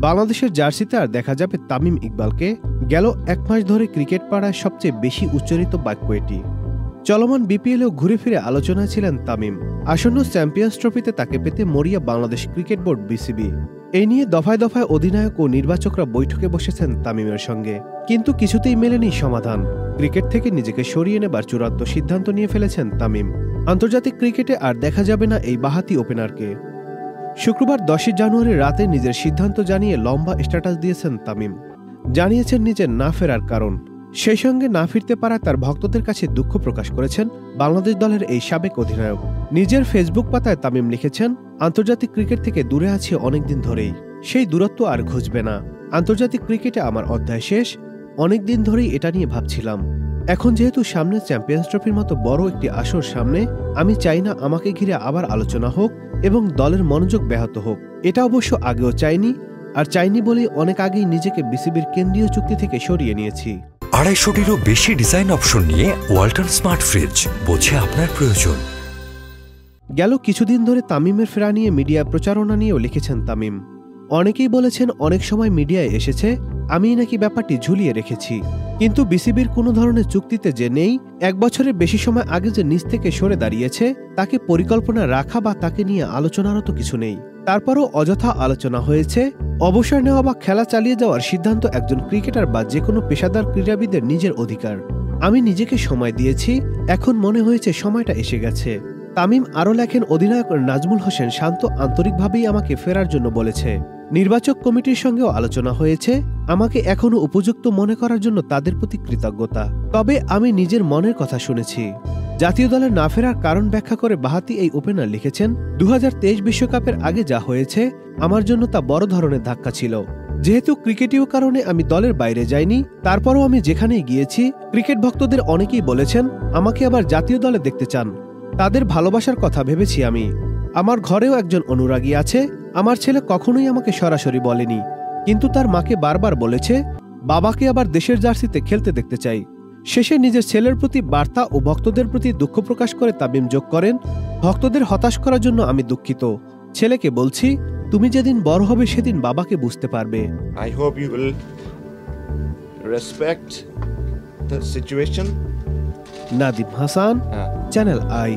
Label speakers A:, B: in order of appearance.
A: বাংলাদেশের জার্সিতে আর দেখা যাবে তামিম ইকবালকে। গেল 1 মাস ধরে ক্রিকেট পাড়ায় সবচেয়ে বেশি উচ্চারিত বাক্য এটি। চলমান বিপিএলেও ঘুরে ফিরে আলোচনায় ছিলেন তামিম। আসন্ন চ্যাম্পিয়ন্স ট্রফিতে তাকে পেতে মরিয়া বাংলাদেশ ক্রিকেট বোর্ড বিসিবি। এই নিয়ে দফায় দফায় অধিনায়ক ও নির্বাচকরা বৈঠকে বসেছেন তামিমের সঙ্গে, কিন্তু কিছুতেই মেলেনি সমাধান। ক্রিকেট থেকে নিজেকে সরিয়ে নেবার চূড়ান্ত সিদ্ধান্ত নিয়ে ফেলেছেন তামিম। আন্তর্জাতিক ক্রিকেটে আর দেখা যাবে না এই বাঁহাতি ওপেনারকে। শুক্রবার 10 জানুয়ারি রাতে নিজের সিদ্ধান্ত জানিয়ে লম্বা স্ট্যাটাস দিয়েছেন তামিম। জানিয়েছেন নিজের না ফেরার কারণ। সেই সঙ্গে না ফিরতে পারা তার ভক্তদের কাছে দুঃখ প্রকাশ করেছেন বাংলাদেশ দলের এই সাবেক অধিনায়ক। নিজের ফেসবুক পাতায় তামিম লিখেছেন, আন্তর্জাতিক ক্রিকেট থেকে দূরে আছি অনেকদিন ধরেই, সেই দূরত্ব আর ঘুচবে না। আন্তর্জাতিক ক্রিকেটে আমার অধ্যায় শেষ, অনেকদিন ধরেই এটা নিয়ে ভাবছিলাম। এখন যেহেতু সামনে চ্যাম্পিয়ন্স ট্রফির মতো বড় একটি আসর সামনে, আমি চাই না আমাকে ঘিরে আবার আলোচনা হোক এবং দলের মনোযোগ ব্যাহত হোক। এটা অবশ্য আগেও চাইনি, আর চাইনি বলেই অনেক আগেই নিজেকে বিসিবির কেন্দ্রীয় চুক্তি থেকে সরিয়ে নিয়েছি।
B: 250-টিরও বেশি ডিজাইন অপশন নিয়ে ওয়ালটন স্মার্ট ফ্রিজ, বোঝে আপনার প্রয়োজন।
A: গেল কিছুদিন ধরে তামিমের ফেরা নিয়ে মিডিয়া প্রচারণা নিয়েও লিখেছেন তামিম। অনেকেই বলেছেন অনেক সময় মিডিয়ায় এসেছে আমি নাকি ব্যাপারটি ঝুলিয়ে রেখেছি, কিন্তু বিসিবির কোনো ধরনের চুক্তিতে যে নেই, 1 বছরের বেশি সময় আগে যে নিজ থেকে সরে দাঁড়িয়েছে তাকে পরিকল্পনা রাখা বা তাকে নিয়ে আলোচনারও তো কিছু নেই। তারপরও অযথা আলোচনা হয়েছে। অবসর নেওয়া বা খেলা চালিয়ে যাওয়ার সিদ্ধান্ত একজন ক্রিকেটার বা যে কোনো পেশাদার ক্রীড়াবিদের নিজের অধিকার। আমি নিজেকে সময় দিয়েছি, এখন মনে হয়েছে সময়টা এসে গেছে। তামিম আরও লেখেন, অধিনায়ক নাজমুল হোসেন শান্ত আন্তরিকভাবেই আমাকে ফেরার জন্য বলেছে। নির্বাচক কমিটির সঙ্গেও আলোচনা হয়েছে। আমাকে এখনো উপযুক্ত মনে করার জন্য তাদের প্রতি কৃতজ্ঞতা। তবে আমি নিজের মনের কথা শুনেছি। জাতীয় দলে না ফেরার কারণ ব্যাখ্যা করে বাঁহাতি এই ওপেনার লিখেছেন, 2023 বিশ্বকাপের আগে যা হয়েছে আমার জন্য তা বড় ধরনের ধাক্কা ছিল। যেহেতু ক্রিকেটীয় কারণে আমি দলের বাইরে যাইনি, তারপরও আমি যেখানেই গিয়েছি ক্রিকেট ভক্তদের অনেকেই বলেছেন আমাকে আবার জাতীয় দলে দেখতে চান। তাদের ভালোবাসার কথা ভেবেছি আমি। আমার ঘরেও একজন অনুরাগী আছে। আমার ছেলে কখনোই আমাকে সরাসরি বলেনি, কিন্তু তার মাকে বারবার বলেছে বাবাকে আবার দেশের জার্সিতে খেলতে দেখতে চাই। শেষে নিজের ছেলের প্রতি বার্তা ও ভক্তদের প্রতি দুঃখ প্রকাশ করে তামিম যোগ করেন, ভক্তদের হতাশ করার জন্য আমি দুঃখিত। ছেলেকে বলছি, তুমি যেদিন বড় হবে সেদিন বাবাকে বুঝতে পারবে।
C: I hope you will respect the situation.
A: Nadim Hasan, channel I.